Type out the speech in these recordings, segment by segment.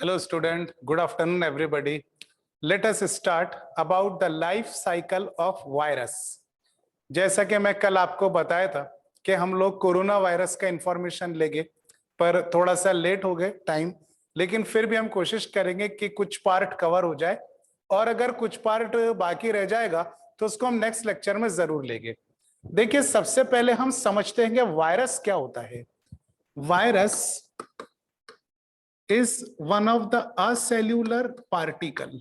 Hello student, good afternoon everybody. Let us start about the life cycle of virus. जैसा कि मैं कल आपको बताया था कि हम लोग कोरोना वायरस का इंफॉर्मेशन लेंगे, पर थोड़ा सा लेट हो गए टाइम, लेकिन फिर भी हम कोशिश करेंगे कि कुछ पार्ट कवर हो जाए, और अगर कुछ पार्ट बाकी रह जाएगा तो उसको हम नेक्स्ट लेक्चर में जरूर लेंगे। देखिए, सबसे पहले हम समझते हैं कि वायरस क्या होता है। Virus is one of the acellular particle.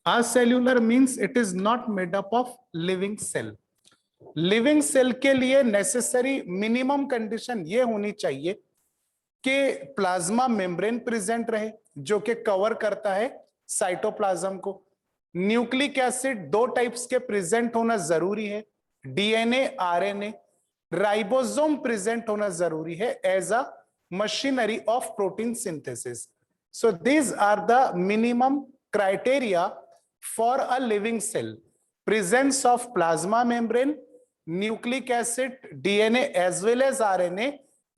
Acellular means it is not made up of living cell. Living cell के लिए नेसेसरी मिनिमम कंडीशन ये होनी चाहिए कि प्लाज्मा मेम्ब्रेन प्रेजेंट रहे, जो कि कवर करता है साइटोप्लाज्म को। न्यूक्लिक एसिड दो टाइप्स के प्रेजेंट होना जरूरी है, डीएनए आरएनए। राइबोसोम प्रेजेंट होना जरूरी है as a machinery of protein synthesis. So these are the minimum criteria for a living cell: presence of plasma membrane, nucleic acid, DNA as well as RNA,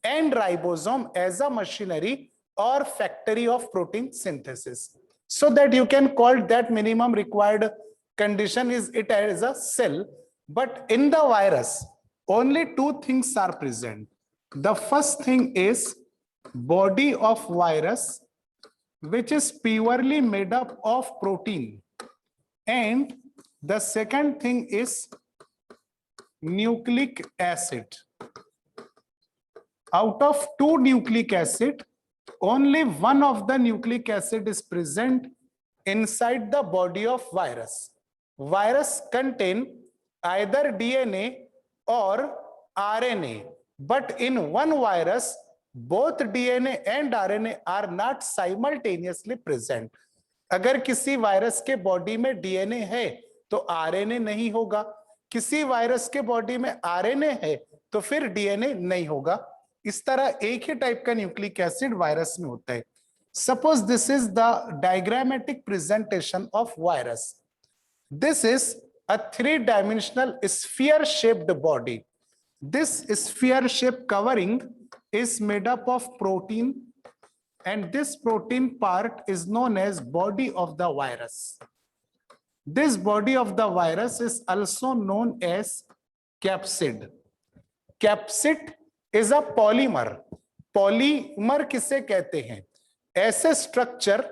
and ribosome as a machinery or factory of protein synthesis. So that you can call that minimum required condition is it as a cell. But in the virus, only two things are present. The first thing is body of virus, which is purely made up of protein, and the second thing is nucleic acid. Out of two nucleic acid, only one of the nucleic acid is present inside the body of virus. Virus contain either DNA or RNA, but in one virus both DNA and RNA are not simultaneously present. अगर किसी virus के body में DNA है तो RNA नहीं होगा, किसी virus के बॉडी में आरएनए है तो फिर डीएनए नहीं होगा। इस तरह एक ही टाइप का न्यूक्लिक एसिड वायरस में होता है। Suppose this is the diagrammatic presentation of virus. This is a three-dimensional sphere-shaped body. This sphere-shaped covering is made up of protein, and this protein part is known as body of the virus. This body of the virus is also known as capsid. Capsid is a polymer. Polymer किसे कहते हैं? ऐसे structure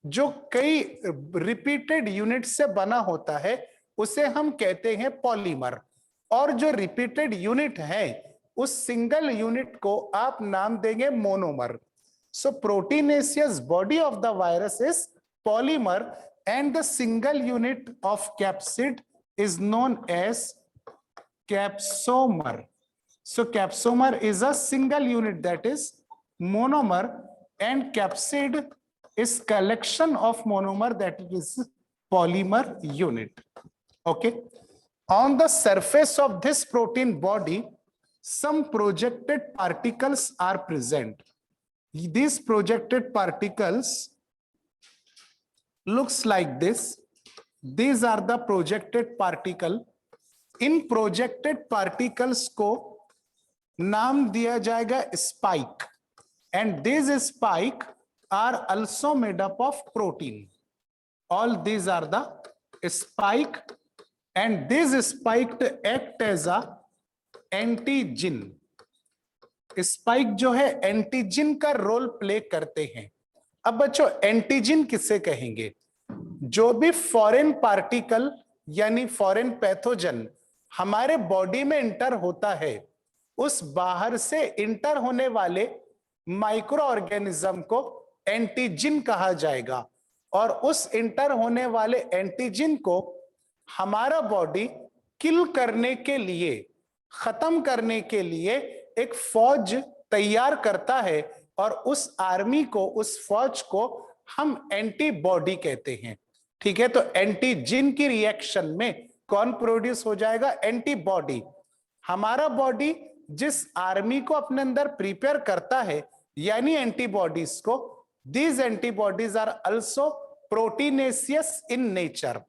जो कई repeated unit से बना होता है उसे हम कहते हैं पॉलीमर, और जो रिपीटेड यूनिट है उस सिंगल यूनिट को आप नाम देंगे monomer. So proteinaceous body of the virus is polymer and the single unit of capsid is known as capsomer. So capsomer is a single unit that is monomer, and capsid is collection of monomer that is polymer unit. Okay, on the surface of this protein body some projected particles are present. These projected particles looks like this. These are the projected particle. In projected particles को नाम दिया जाएगा spike, and this spike are also made up of protein. All these are the spike, and this spike act as a antigen. Spike जो है antigen का role play करते हैं. अब बच्चों, एंटीजन किसे कहेंगे? जो भी फॉरेन पार्टिकल यानी फॉरेन पैथोजन हमारे बॉडी में इंटर होता है, उस बाहर से इंटर होने वाले माइक्रो ऑर्गेनिज्म को एंटीजन कहा जाएगा, और उस इंटर होने वाले एंटीजन को हमारा बॉडी किल करने के लिए, खत्म करने के लिए एक फौज तैयार करता है, और उस आर्मी को, उस फौज को हम एंटीबॉडी कहते हैं. ठीक है, तो एंटीजन की रिएक्शन में कौन प्रोड्यूस हो जाएगा? एंटीबॉडी. हमारा बॉडी जिस आर्मी को अपने अंदर प्रिपेयर करता है यानी एंटीबॉडीज को, these antibodies are also proteinaceous in nature.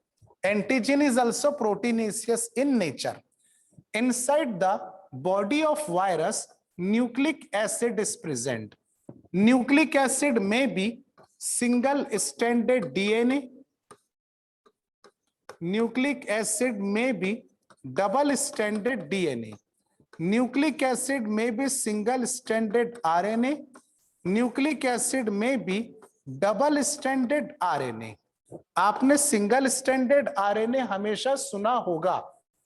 Antigen is also proteinaceous in nature. Inside the body of virus nucleic acid is present. Nucleic acid may be single stranded DNA. Nucleic acid may be double stranded DNA. Nucleic acid may be single stranded RNA. Nucleic acid may be double stranded RNA. आपने single standard RNA हमेशा सुना होगा,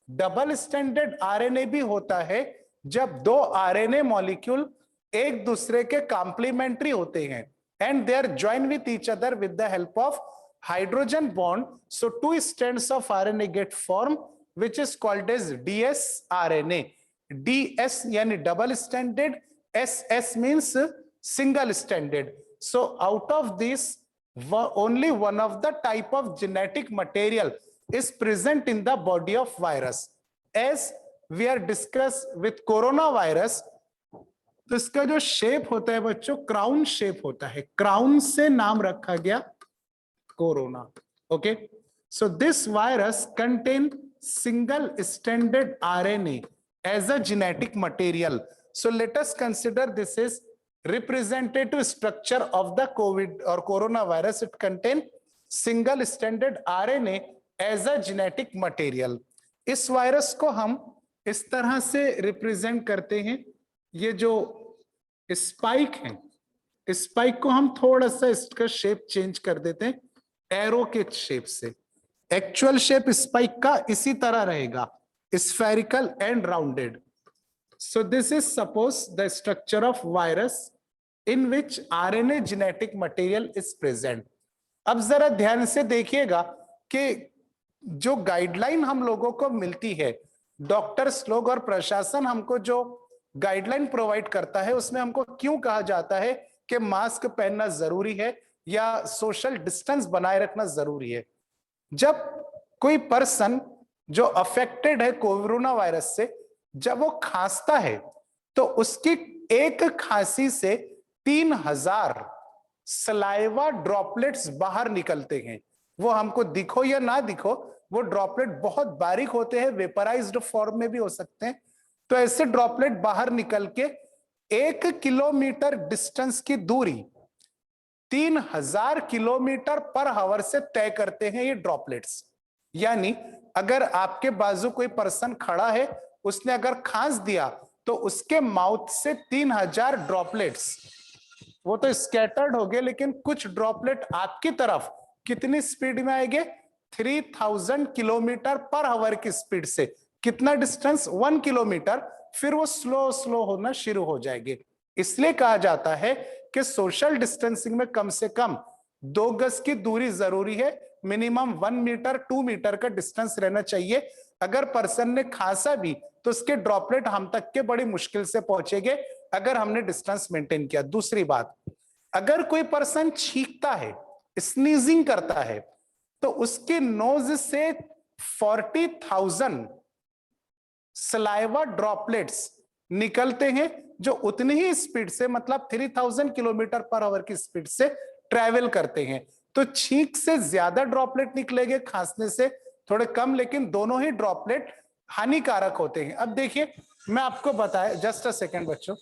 double standard RNA भी होता है जब दो RNA molecule एक दूसरे के कॉम्प्लीमेंट्री होते हैं and they are join with each other with the help of hydrogen bond, so two strands of RNA get form which is called as DS RNA. DS यानी double standard, SS means single stranded. So out of this, only one of the type of genetic material is present in the body of virus. As we are discussed with coronavirus, तो इसका जो shape होता है बच्चों crown shape होता है, crown से नाम रखा गया corona. Okay, so this virus contain single stranded RNA as a genetic material. So let us consider this is representative structure of the COVID or coronavirus. It contain single stranded RNA as a genetic material. इस virus को हम इस तरह से represent करते हैं. ये जो स्पाइक है, स्पाइक को हम थोड़ा सा इसका शेप चेंज कर देते हैं एरो के शेप से. एक्चुअल शेप स्पाइक का इसी तरह रहेगा, spherical and rounded. So this is suppose the structure of virus in which RNA genetic material is present. अब जरा ध्यान से देखिएगा कि जो गाइडलाइन हम लोगों को मिलती है, डॉक्टर्स लोग और प्रशासन हमको जो गाइडलाइन प्रोवाइड करता है, उसमें हमको क्यों कहा जाता है कि मास्क पहनना जरूरी है या सोशल डिस्टेंस बनाए रखना जरूरी है. जब कोई पर्सन जो अफेक्टेड है कोरोना वायरस से, जब वो खांसता है तो उसकी एक खांसी से 3000 सलाइवा ड्रॉपलेट्स बाहर निकलते हैं. वो हमको दिखो या ना दिखो, वो ड्रॉपलेट बहुत बारीक होते हैं, वेपराइज्ड फॉर्म में भी हो सकते हैं. तो ऐसे ड्रॉपलेट बाहर निकल के 1 किलोमीटर डिस्टेंस की दूरी 3000 किलोमीटर पर आवर से तय करते हैं ये ड्रॉपलेट्स. यानी अगर आपके बाजू कोई पर्सन खड़ा है, उसने अगर खांस दिया तो उसके माउथ से 3000 ड्रॉपलेट्स, वो तो स्कैटर्ड हो गए, लेकिन कुछ ड्रॉपलेट आपकी तरफ कितनी स्पीड में आएंगे? 3000 किलोमीटर पर आवर की स्पीड से. कितना डिस्टेंस? 1 किलोमीटर. फिर वो स्लो स्लो होना शुरू हो जाएंगे. इसलिए कहा जाता है कि सोशल डिस्टेंसिंग में कम से कम 2 गज की दूरी जरूरी है, मिनिमम 1 मीटर 2 मीटर का डिस्टेंस रहना चाहिए. अगर पर्सन ने खांसा भी तो उसके ड्रॉपलेट हम तक के बड़ी मुश्किल से पहुंचेंगे अगर हमने डिस्टेंस मेंटेन किया. दूसरी बात, अगर कोई पर्सन छींकता है, स्नीजिंग करता है, तो उसके नोज से 40,000 सलाइवा ड्रॉपलेट्स निकलते हैं, जो उतनी ही स्पीड से, मतलब 3000 किलोमीटर पर आवर की स्पीड से ट्रेवल करते हैं. तो छींक से ज्यादा ड्रॉपलेट निकलेंगे, खांसने से थोड़े कम, लेकिन दोनों ही ड्रॉपलेट हानिकारक होते हैं. अब देखिए, मैं आपको बताया, जस्ट अ सेकेंड बच्चों.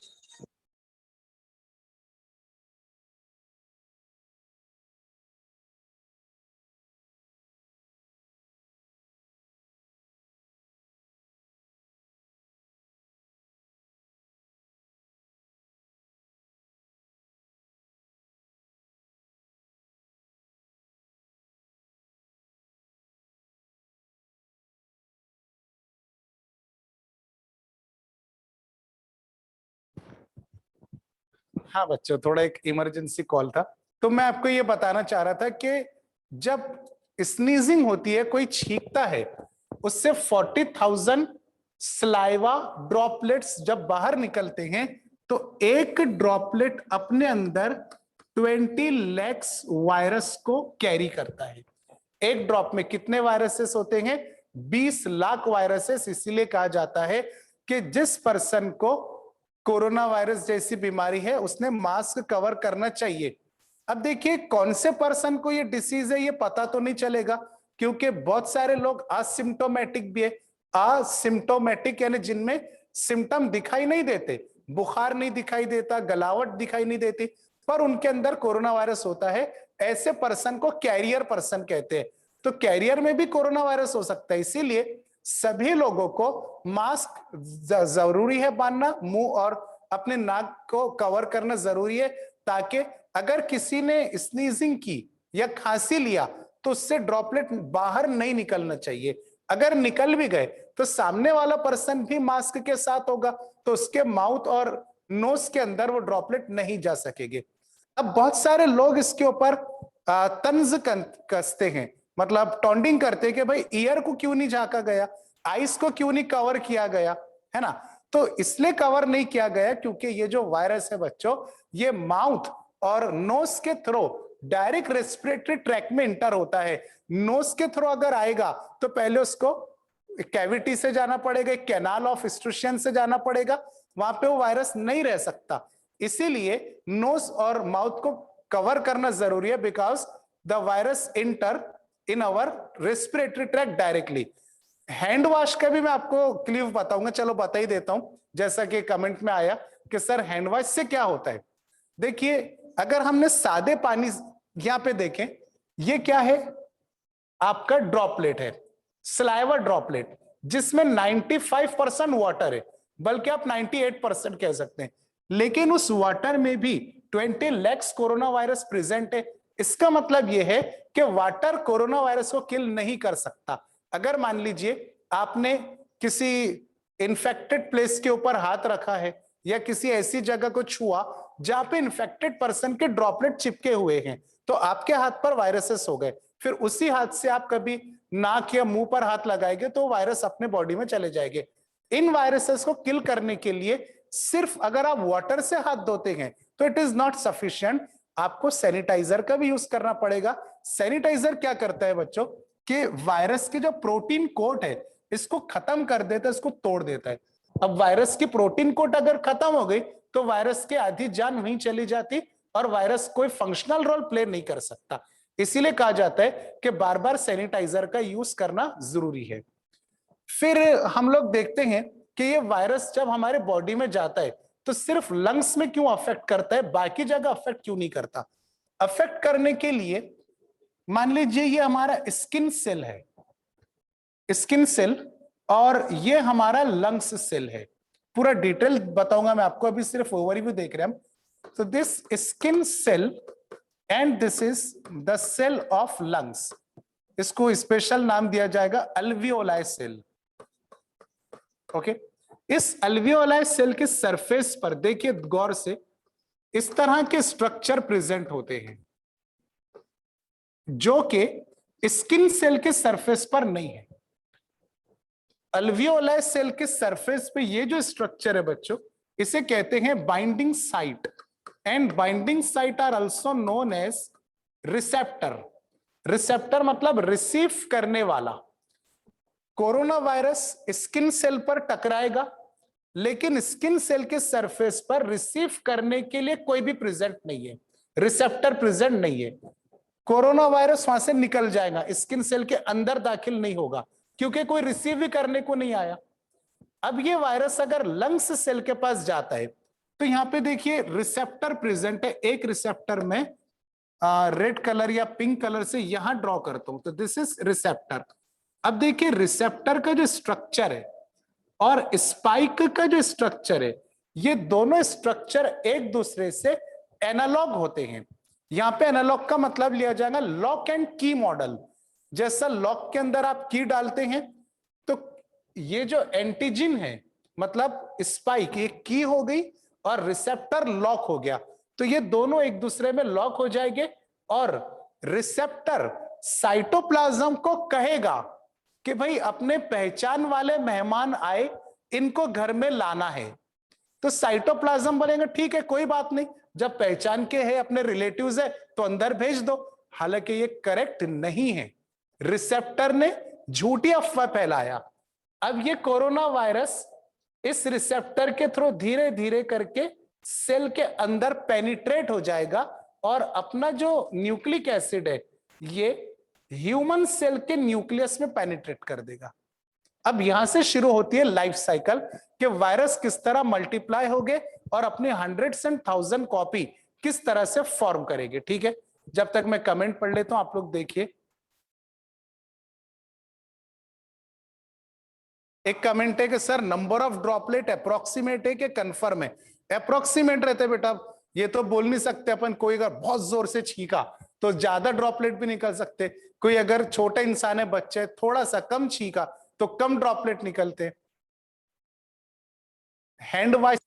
हाँ बच्चों, थोड़ा एक इमरजेंसी कॉल था. तो मैं आपको ये बताना चाह रहा था कि जब स्नीजिंग होती है, कोई छींकता है, उससे 40,000 स्लाइवा ड्रॉपलेट्स जब बाहर निकलते हैं, तो एक ड्रॉपलेट अपने अंदर 20 लाख वायरस को कैरी करता है. एक ड्रॉप में कितने वायरसेस होते हैं? 20 लाख वायरसेस. इसीलिए कहा जाता है कि जिस पर्सन को कोरोना वायरस जैसी बीमारी है, उसने मास्क कवर करना चाहिए. अब देखिए, कौन से पर्सन को ये डिसीज है ये पता तो नहीं चलेगा, क्योंकि बहुत सारे लोग असिम्टोमेटिक भी है. असिम्टोमेटिक यानी जिनमें सिम्टम दिखाई नहीं देते, बुखार नहीं दिखाई देता, गलावट दिखाई नहीं देती, पर उनके अंदर कोरोना वायरस होता है, ऐसे पर्सन को कैरियर पर्सन कहते हैं। तो कैरियर में भी कोरोना वायरस हो सकता है, इसीलिए सभी लोगों को मास्क जरूरी है बांधना, मुंह और अपने नाक को कवर करना जरूरी है, ताकि अगर किसी ने स्नीजिंग की या खांसी लिया तो उससे ड्रॉपलेट बाहर नहीं निकलना चाहिए। अगर निकल भी गए तो सामने वाला पर्सन भी मास्क के साथ होगा, तो उसके माउथ और नोज के अंदर वो ड्रॉपलेट नहीं जा सकेंगे। अब बहुत सारे लोग इसके ऊपर तंज कसते हैं, मतलब टॉन्डिंग करते हैं कि भाई ईयर को क्यों नहीं झांका गया, आईज को क्यों नहीं कवर किया गया, है ना। तो इसलिए कवर नहीं किया गया क्योंकि ये जो वायरस है बच्चों, ये माउथ और नोज के थ्रू डायरेक्ट रेस्पिरेटरी ट्रैक में इंटर होता है। नोज के थ्रू अगर आएगा तो पहले उसको कैविटी से जाना पड़ेगा, कैनाल ऑफ स्ट्रूशन से जाना पड़ेगा, वहां पे वो वायरस नहीं रह सकता। इसीलिए नोज और माउथ को कवर करना जरूरी है, because the virus enter in our respiratory tract directly. Hand wash का भी मैं आपको क्लिप बताऊंगा, चलो बता ही देता हूं, जैसा कि कमेंट में आया कि सर हैंड वॉश से क्या होता है। देखिए, अगर हमने सादे पानी, यहां पे देखें, ये क्या है, आपका ड्रॉपलेट है, सलाइवा ड्रॉपलेट, जिसमें 95% वाटर है, बल्कि आप 98% कह सकते हैं। लेकिन उस वाटर में भी 20 लाख कोरोना वायरस प्रेजेंट है। इसका मतलब यह है कि वाटर कोरोना वायरस को किल नहीं कर सकता। अगर मान लीजिए आपने किसी इन्फेक्टेड प्लेस के ऊपर हाथ रखा है या किसी ऐसी जगह को छुआ जहां पे इन्फेक्टेड पर्सन के ड्रॉपलेट चिपके हुए हैं, तो आपके हाथ पर वायरसेस हो गए, फिर उसी हाथ से आप कभी नाक या मुंह पर हाथ लगाएंगे तो वायरस अपने बॉडी में चले जाएंगे। इन वायरसेस को किल करने के लिए सिर्फ अगर आप वाटर से हाथ धोते हैं तो इट इज नॉट सफिशिएंट, आपको सैनिटाइजर का भी यूज करना पड़ेगा। सैनिटाइजर क्या करता है बच्चों, कि वायरस के जो प्रोटीन कोट है इसको खत्म कर देता है, इसको तोड़ देता है। अब वायरस की प्रोटीन कोट अगर खत्म हो गई तो वायरस की आधी जान वहीं चली जाती और वायरस कोई फंक्शनल रोल प्ले नहीं कर सकता। इसीलिए कहा जाता है कि बार बार सैनिटाइजर का यूज करना जरूरी है। फिर हम लोग देखते हैं कि ये वायरस जब हमारे बॉडी में जाता है तो सिर्फ लंग्स में क्यों अफेक्ट करता है, बाकी जगह अफेक्ट क्यों नहीं करता। अफेक्ट करने के लिए मान लीजिए ये हमारा स्किन सेल है, स्किन सेल, और ये हमारा लंग्स सेल है। पूरा डिटेल बताऊंगा मैं आपको, अभी सिर्फ ओवरव्यू देख रहे हैं हम। तो this skin cell and this is the cell of lungs, इसको स्पेशल नाम दिया जाएगा अल्वियोलाई सेल। ओके, इस अल्वियोलाई सेल के सरफेस पर देखिए गौर से, इस तरह के स्ट्रक्चर प्रेजेंट होते हैं जो कि स्किन सेल के सरफेस पर नहीं है। अल्वियोलाई सेल के सरफेस पे ये जो स्ट्रक्चर है बच्चों, इसे कहते हैं binding site, and binding site are also known as receptor. Receptor मतलब रिसीव करने वाला। कोरोना वायरस स्किन सेल पर टकराएगा, लेकिन स्किन सेल के सरफेस पर रिसीव करने के लिए कोई भी प्रेजेंट नहीं है, रिसेप्टर प्रेजेंट नहीं है। कोरोना वायरस वहां से निकल जाएगा, स्किन सेल के अंदर दाखिल नहीं होगा, क्योंकि कोई रिसीव भी करने को नहीं आया। अब ये वायरस अगर लंग्स सेल के पास जाता है तो यहां पे देखिए रिसेप्टर प्रेजेंट है। एक रिसेप्टर में रेड कलर या पिंक कलर से यहां ड्रॉ करता हूं, तो दिस इज रिसेप्टर। अब देखिए रिसेप्टर का जो स्ट्रक्चर है और स्पाइक का जो स्ट्रक्चर है, ये दोनों स्ट्रक्चर एक दूसरे से एनालॉग होते हैं। यहां पे एनालॉग का मतलब लिया जाएगा लॉक एंड की मॉडल। जैसा लॉक के अंदर आप की डालते हैं तो ये जो एंटीजन है, मतलब स्पाइक, ये की हो गई और रिसेप्टर लॉक हो गया, तो ये दोनों एक दूसरे में लॉक हो जाएंगे और रिसेप्टर साइटोप्लाज्म को कहेगा कि भाई अपने पहचान वाले मेहमान आए, इनको घर में लाना है। तो साइटोप्लाज्म बोलेंगे ठीक है कोई बात नहीं, जब पहचान के है, अपने रिलेटिव्स है, तो अंदर भेज दो। हालांकि ये करेक्ट नहीं है, रिसेप्टर ने झूठी अफवाह फैलाया। अब ये कोरोना वायरस इस रिसेप्टर के थ्रू धीरे धीरे करके सेल के अंदर पेनिट्रेट हो जाएगा और अपना जो न्यूक्लिक एसिड है ये ह्यूमन सेल के न्यूक्लियस में पेनिट्रेट कर देगा। अब यहां से शुरू होती है लाइफ साइकिल कि वायरस किस तरह मल्टीप्लाई हो गए और अपने 100s and 1000 कॉपी किस तरह से फॉर्म करेंगे, ठीक है। जब तक मैं कमेंट पढ़ लेता हूं, आप लोग देखिए। एक कमेंट है कि sir number of droplet approximate है कि कंफर्म है? अप्रोक्सीमेट रहते बेटा, ये तो बोल नहीं सकते अपन। कोई अगर बहुत जोर से छींका तो ज्यादा ड्रॉपलेट भी निकल सकते, कोई अगर छोटा इंसान है, बच्चे, थोड़ा सा कम छींका तो कम ड्रॉपलेट निकलते। हैंड वॉश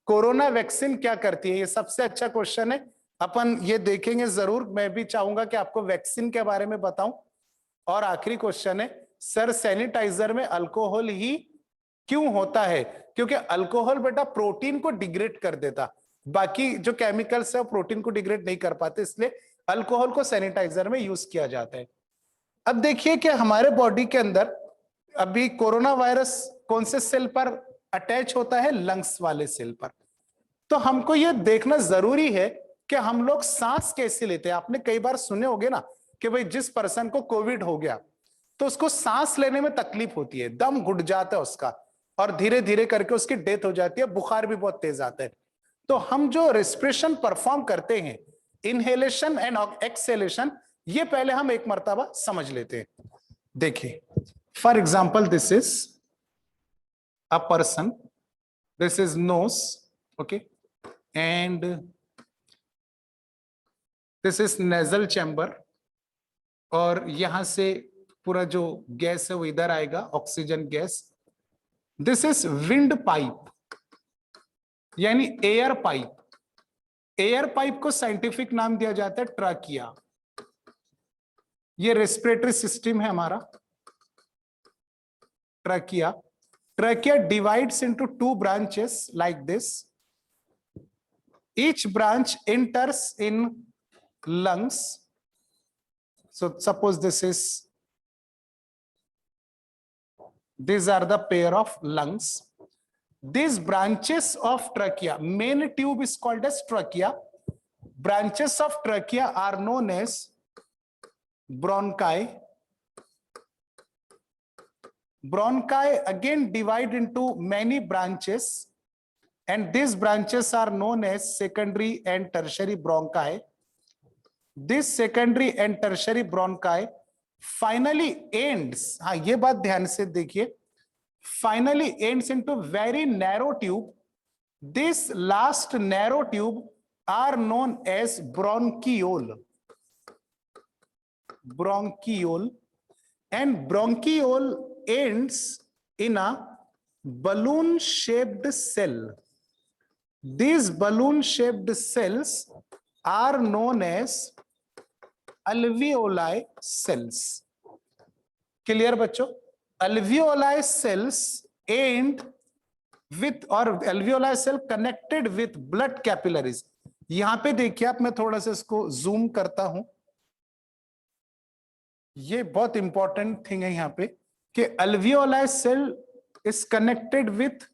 कोरोना वैक्सीन क्या करती है, ये सबसे अच्छा क्वेश्चन है। अपन ये देखेंगे जरूर, मैं भी चाहूंगा कि आपको वैक्सीन के बारे में बताऊं। और आखिरी क्वेश्चन है, सर सैनिटाइजर में अल्कोहल ही क्यों होता है? क्योंकि अल्कोहल बेटा प्रोटीन को डिग्रेड कर देता, बाकी जो केमिकल्स है प्रोटीन को डिग्रेड नहीं कर पाते, इसलिए अल्कोहल को सैनिटाइजर में यूज किया जाता है। अब देखिए कि हमारे बॉडी के अंदर अभी कोरोना वायरस कौन से सेल पर अटैच होता है? लंग्स वाले सेल पर। तो हमको यह देखना जरूरी है कि हम लोग सांस कैसे लेते हैं। आपने कई बार सुने होंगे ना कि भाई जिस पर्सन को कोविड हो गया तो उसको सांस लेने में तकलीफ होती है, दम घुट जाता है उसका, और धीरे धीरे करके उसकी डेथ हो जाती है, बुखार भी बहुत तेज आता है। तो हम जो रेस्पिरेशन परफॉर्म करते हैं, इनहेलेशन एंड एक्सहेलेशन, ये पहले हम एक मर्तबा समझ लेते हैं। देखिए, for example this is a person, this is nose, okay, and this is nasal chamber, और यहां से पूरा जो गैस है वो इधर आएगा, oxygen gas. This is wind pipe, यानी एयर पाइप। एयर पाइप को साइंटिफिक नाम दिया जाता है ट्रकिया। ये रेस्पिरेटरी सिस्टम है हमारा, trachea. Trachea divides into 2 branches like this. Each branch enters in lungs. So suppose these are the pair of lungs. These branches of trachea, main tube is called as trachea. Branches of trachea are known as bronchi. Bronchi again divide into many branches, and these branches are known as secondary and tertiary bronchi. This secondary and tertiary bronchi finally ends, हाँ ये बात ध्यान से देखिए, finally ends into very narrow tube. This last narrow tube are known as bronchiole. Bronchiole, and bronchiole ends in a balloon shaped cell. These balloon shaped cells are known as alveoli cells. Clear बच्चों? Alveoli cells end with, or alveoli cell connected with blood capillaries. यहां पे देखिए आप, मैं थोड़ा सा इसको zoom करता हूं। ये बहुत इंपॉर्टेंट थिंग है यहां पे कि alveoli cell is connected with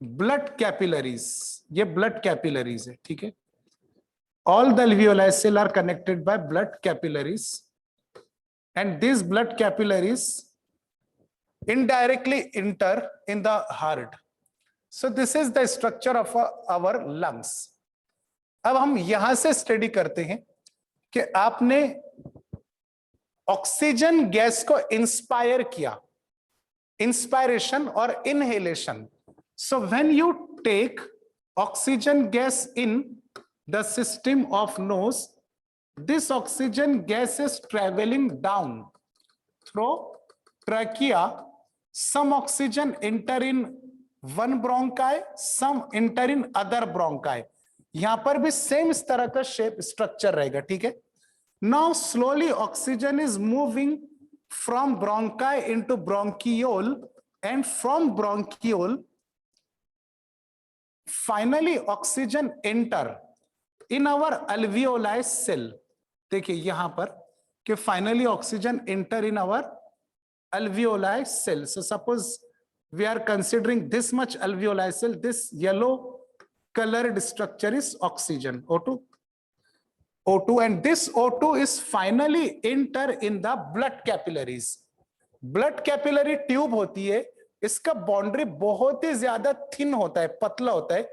blood capillaries. ये blood capillaries है, ठीक है। All the alveoli cell are connected by blood capillaries, and these blood capillaries indirectly enter in the heart. So this is the structure of our lungs. अब हम यहां से study करते हैं कि आपने ऑक्सीजन गैस को इंस्पायर किया, इंस्पायरेशन और inhalation. So when you take oxygen gas in the system of nose, this oxygen gas is traveling down through trachea. Some oxygen enter in one bronchi, some enter in other bronchi. यहां पर भी same इस तरह का shape structure रहेगा, ठीक है। Now slowly oxygen is moving from bronchi into bronchiole, and from bronchiole finally oxygen enter in our alveoli cell. देखिए यहां पर कि finally oxygen enter in our alveoli cell. So suppose we are considering this much alveoli cell, this yellow colored structure is oxygen, O2. O2, and this O2 is finally enter in the blood capillaries. Blood capillary tube होती है, इसका boundary बहुत ही ज्यादा thin होता है, पतला होता है,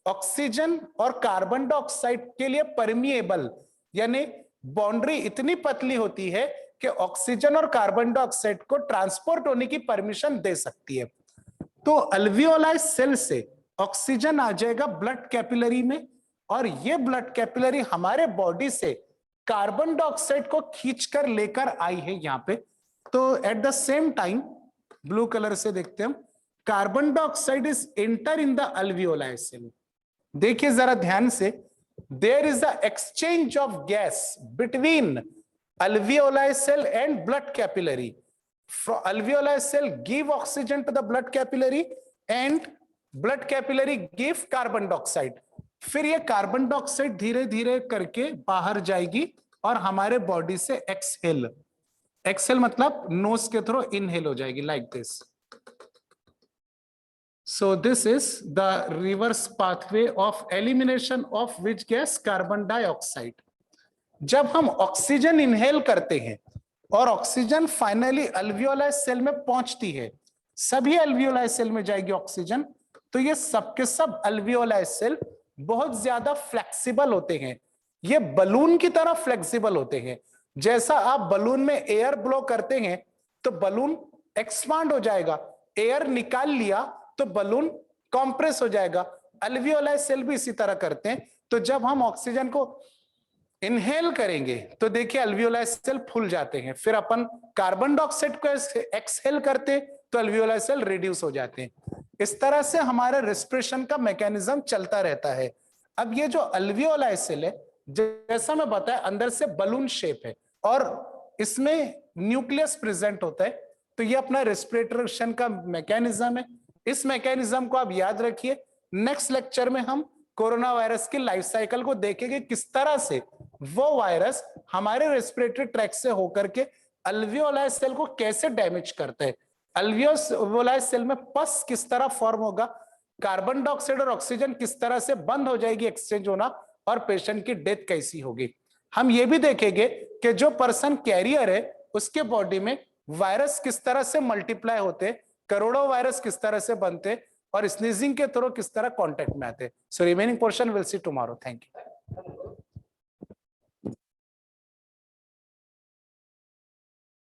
ऑक्सीजन और कार्बन डाइऑक्साइड के लिए परमिएबल, यानी बाउंड्री इतनी पतली होती है कि ऑक्सीजन और कार्बन डाइऑक्साइड को ट्रांसपोर्ट होने की परमिशन दे सकती है। तो अल्वियोलाई सेल से ऑक्सीजन आ जाएगा ब्लड कैपिलरी में, और ये ब्लड कैपिलरी हमारे बॉडी से कार्बन डाइऑक्साइड को खींचकर लेकर आई है यहां पे। तो at the same time blue colour से देखते हैं हम, carbon dioxide is enter in the alveoli cell. देखिए जरा ध्यान से, there is the exchange of gas between alveoli cell and blood capillary. Alveoli cell give oxygen to the blood capillary and blood capillary give carbon dioxide. फिर ये carbon dioxide धीरे धीरे करके बाहर जाएगी और हमारे बॉडी से एक्सहेल, एक्सहेल मतलब नोज के थ्रू इनहेल हो जाएगी, like this. So this is the reverse pathway of elimination of which gas? Carbon dioxide. जब हम ऑक्सीजन इनहेल करते हैं और ऑक्सीजन फाइनली अल्वियोलाई सेल में पहुंचती है, सभी अल्वियोलाई सेल में जाएगी ऑक्सीजन, तो ये सबके सब अल्वियोलाई सेल बहुत ज्यादा फ्लेक्सिबल होते हैं, ये बलून की तरह फ्लेक्सिबल होते हैं। जैसा आप बलून में एयर ब्लो करते हैं तो बलून एक्सपांड हो जाएगा, एयर निकाल लिया तो बलून कॉम्प्रेस हो जाएगा। अल्वियोलाई सेल भी इसी तरह करते हैं। तो जब हम ऑक्सीजन को इनहेल करेंगे तो देखिए अल्वियोलाई सेल फूल जाते हैं, फिर अपन कार्बन डाइऑक्साइड को एक्सहेल करते तो अल्वियोलाई सेल रिड्यूस हो जाते हैं। इस तरह से हमारा रेस्पिरेशन का मैकेनिज्म चलता रहता है। अब ये जो अल्वियोलाई सेल है, जैसा मैं बताया, अंदर से बलून शेप है और इसमें न्यूक्लियस प्रेजेंट होता है, तो ये अपना रेस्पिरेशन का मैकेनिज्म है। इस मैकेनिज्म को आप याद रखिए। नेक्स्ट लेक्चर में हम कोरोना वायरस की लाइफ साइकिल को देखेंगे, किस तरह से वो वायरस हमारे रेस्पिरेटरी ट्रैक्ट से होकर के अल्वियोलाई सेल को कैसे डैमेज करता है, अल्वियोलाई सेल में पस किस तरह फॉर्म होगा, कार्बन डाइऑक्साइड और ऑक्सीजन किस तरह से बंद हो जाएगी एक्सचेंज होना, और पेशेंट की डेथ कैसी होगी। हम ये भी देखेंगे कि जो पर्सन कैरियर है उसके बॉडी में वायरस किस तरह से मल्टीप्लाई होते, करोड़ों वायरस किस तरह से बनते और स्नीजिंग के थ्रू किस तरह कांटेक्ट में आते। So remaining portion will see tomorrow. Thank you.